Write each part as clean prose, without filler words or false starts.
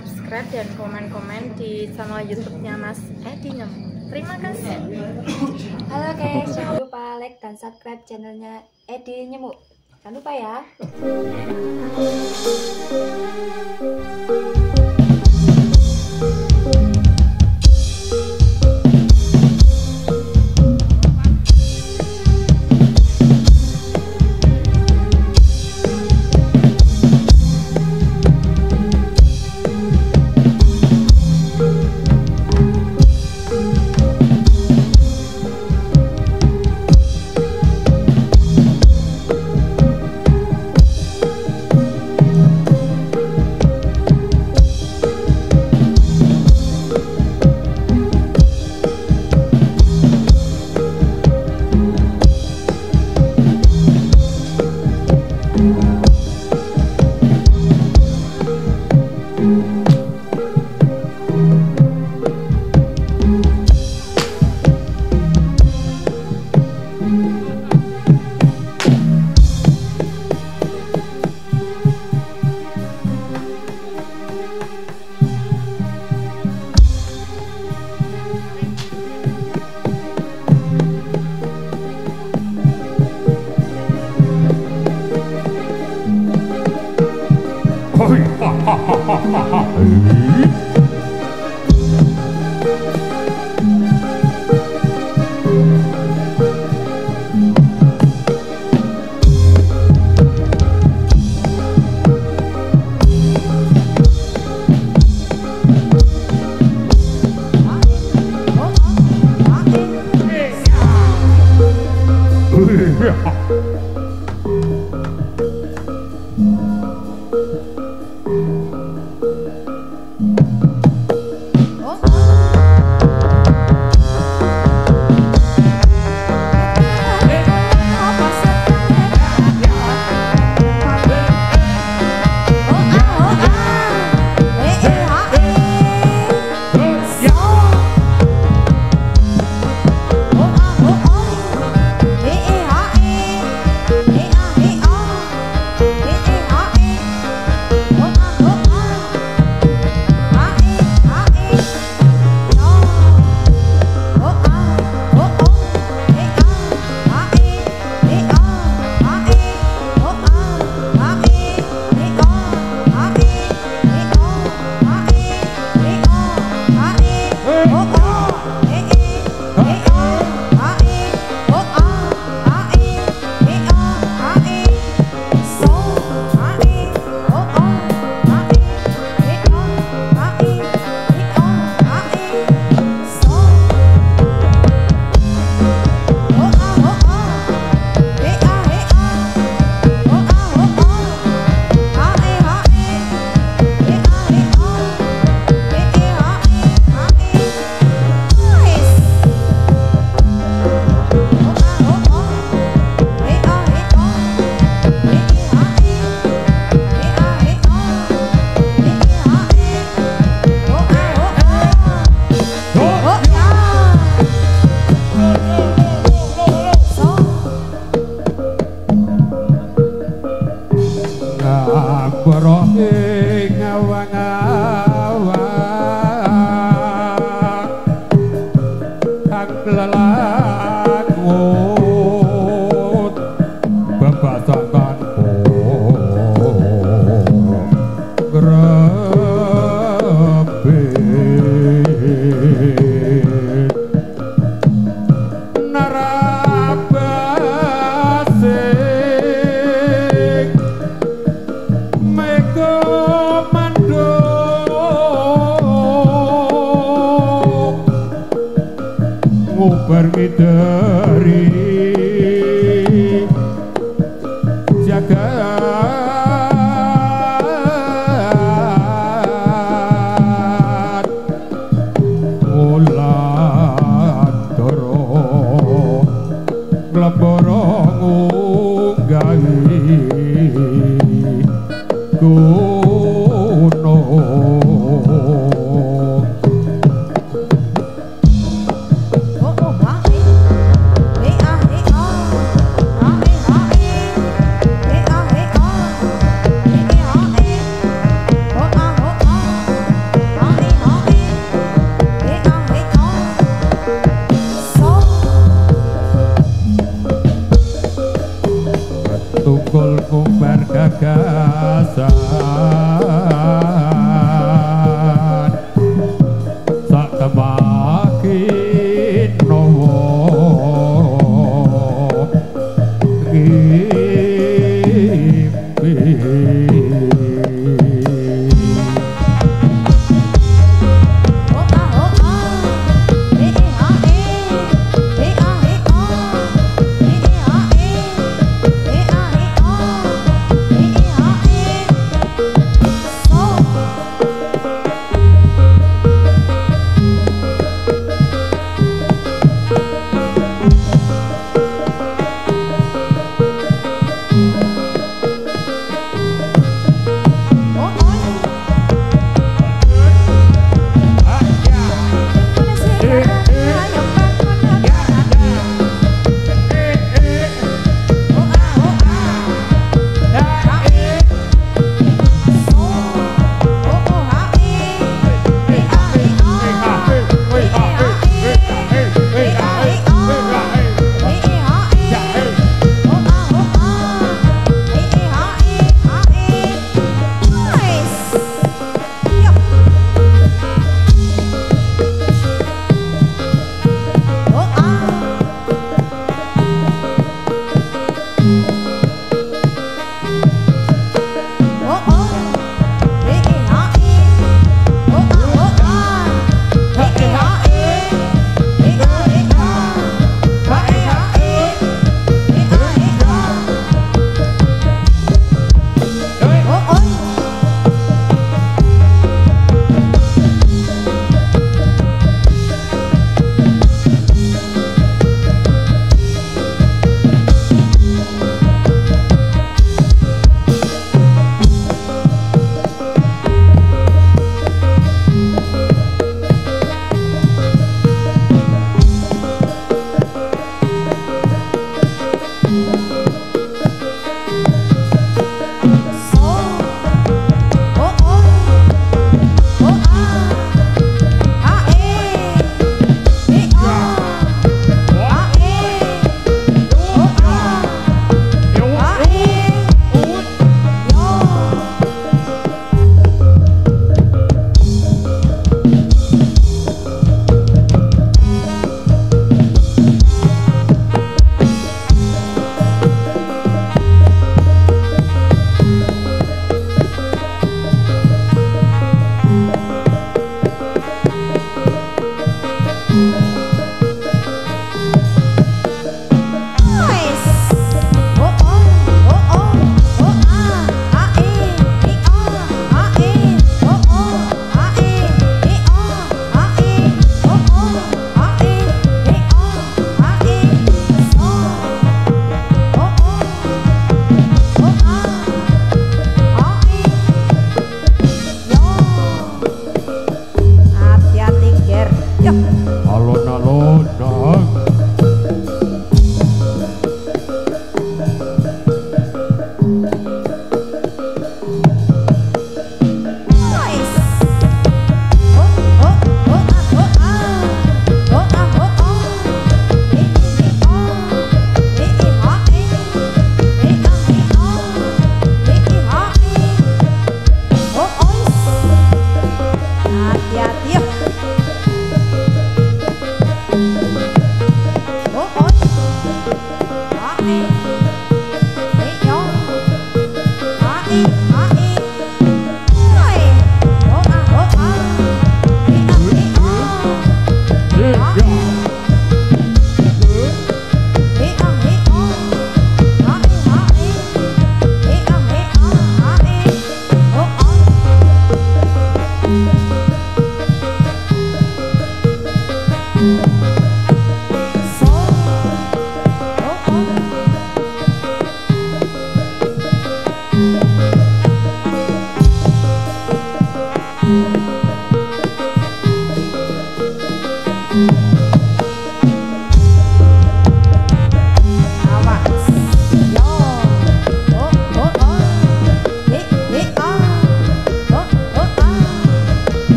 subscribe dan komen-komen di channel YouTube-nya Mas Edi Nyemu. Terima kasih. Halo guys, jangan lupa like dan subscribe channelnya Edi Nyemu. Jangan lupa ya.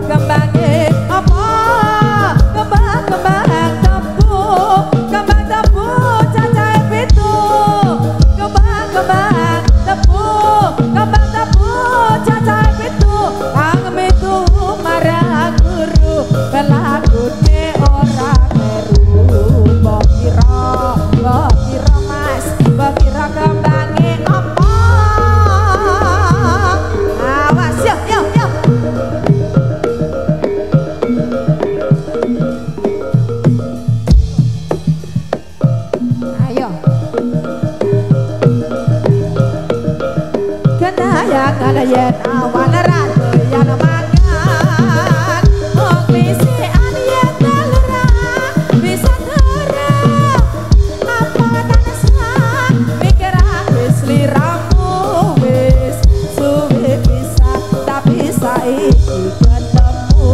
kembange apa kembang tebu cacahe pitu kembang tebu cacahe pitu kang mitu marang guru kelakune ora keru mbok kira mas mbok kira kembange apa awas yo ayo kena yen awan ratu yen mangan wong pisian yen dalera bisa dera apa tanesa mikir wis liramu wis suwe bisa tapi saiki ketemu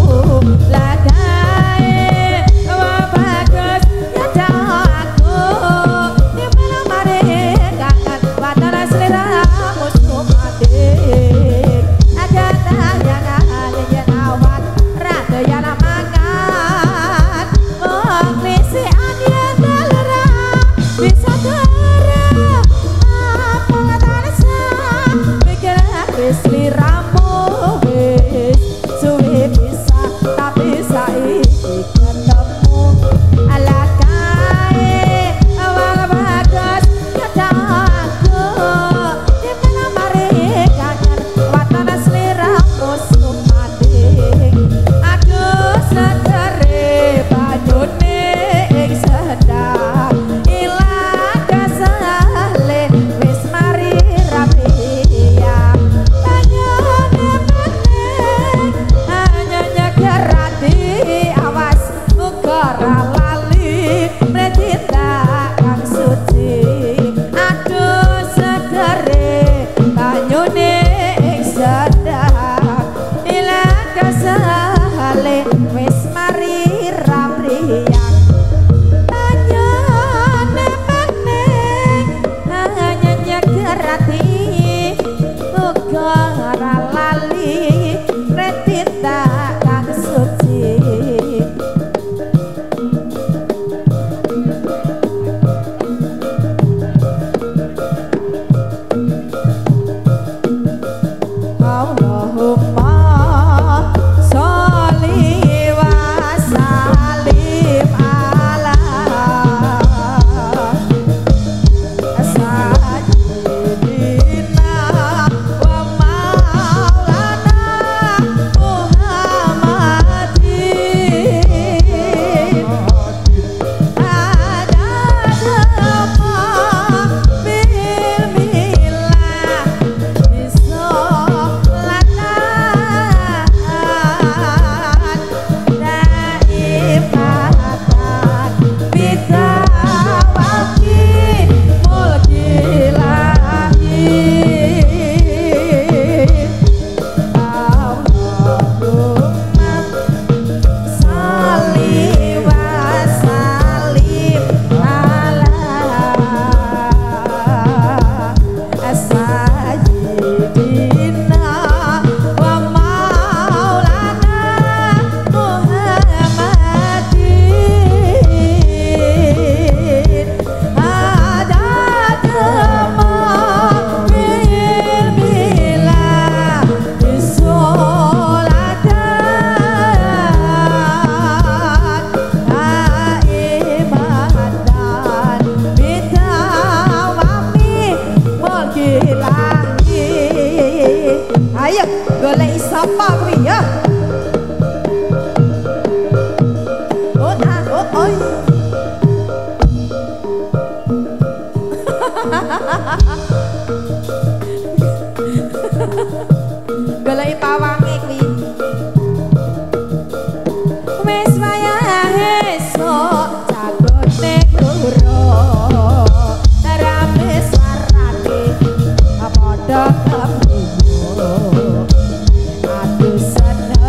lagae bagus ya aku di malam hari kangen padahal seliramu sumadik agak yang awan rada yang mangan menglisi adian dalera bisa dera apa tanesa mikir wis liramu wis suwe bisa tapi saiki ketemu alakae awal bagus kataku di malam hari kangen watan seliramu sumadik aku sedere banyune ing sedang ilang kasale wis mari rapian banyune meneng hanya nyeger ati awas uga ra lali precinta kang suci aduh segere banyune ing sedang ilang kasale wis mari rapian banyune meneng hanya nyeger ati uga ra lali precinta kang suci Allahumma sholli wa sallim ala sayyidina wa maulana Muhammadin Ayo golek sapa kuwi ya. Oi. Golek pawange kuwi. Wis wayah esuk jagone guru. Rame sarane padha aduh seneng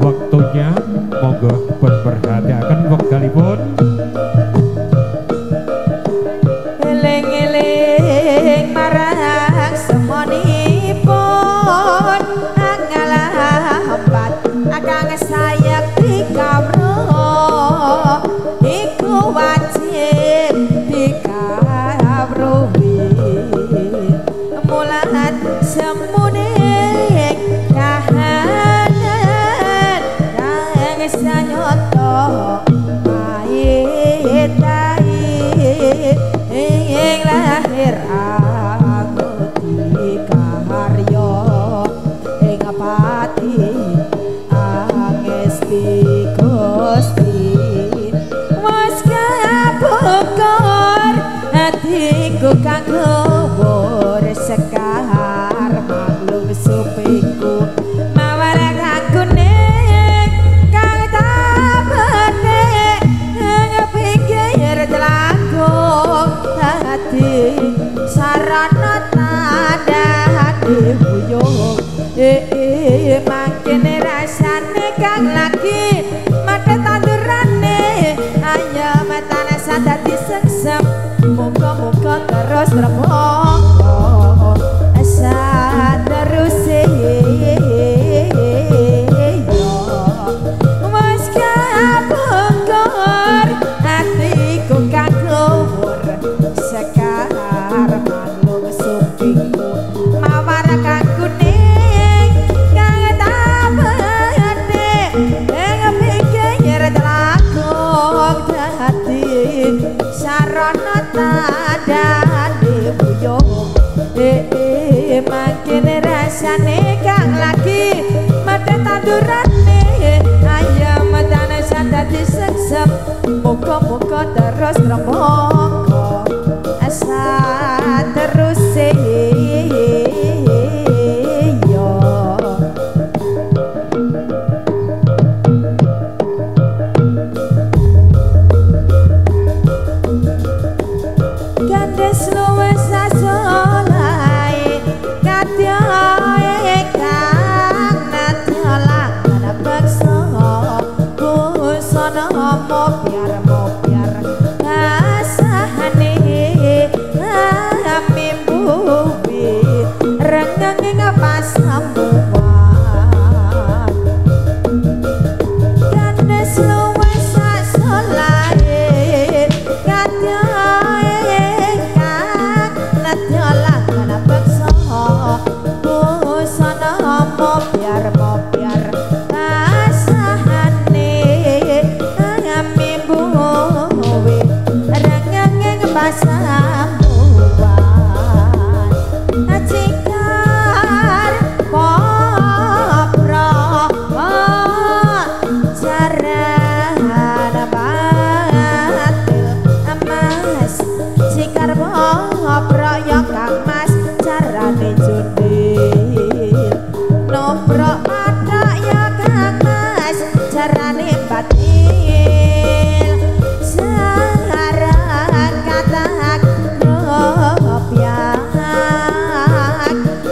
Waktunya monggo pun perhatiakan wektalipun. Eling-eling marang semonipun ngalambat akang sayekti kawruh iku wajib dikawruhi mulan semune kahanan kang sanyoto pahit-pahit ing lahir aku dikarya ing pati angesti Gusti wis kabukor hatiku kanggo wur sekar maklum supiku mawar aku ning kang tabane ngepikir telakung hati sarana tanda hati buyung makin rasane kang lagi mate tandurane ayo matane sadati sengsem muga-muga terus remuk asa terus wis kabukor hatiku kanggo wur sekar maklum supiku mawar kang kuning kang tabane ing pikir telakung hati sarana tandane buyung makin rasane kang lagi mate tandurane ayo matane sadati sengsem muga-muga terus ngrembaka asa terus yo gandes luwes asolai katya kang natolak ana bakso busana mopiar asahane amimbuwi rengang ing pasambuwan gandes luwes asolai katya kang natolak ana bakso busana mopiar asahane amimbuwi rengang ing pasambuwan acikar popro jarana batil emas cikar popro ya kang mas jarane jundil nopro mata ya kang mas jarane batil sekarang katak ropiak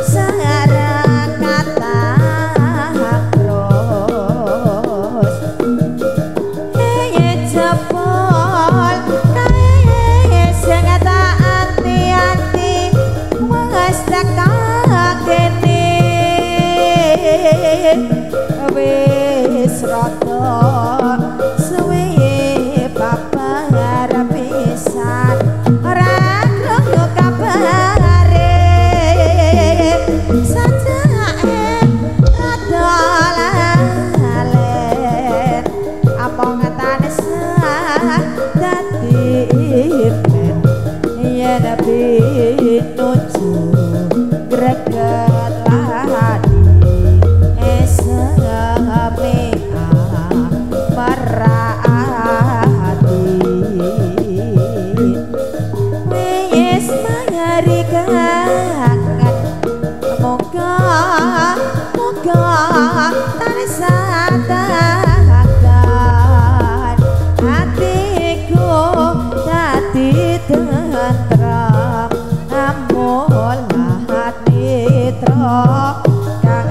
sekarang katak ros jebol kae sing tak ati-ati wis tekan kene wis rada suwe babar pisan ora krungu kabare sajake rada lalen among tane sah dadi men yen pinuju greget ladi esame marati wis mangari kangen moga tansah tekan hatiku dadi tentrem amul hati tro kang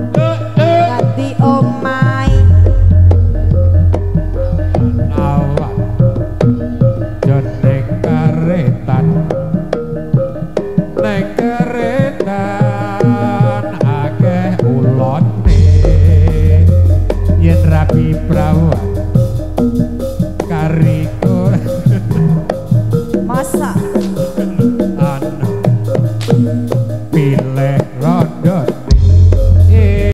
Ganti omahe yen rapi prawan kari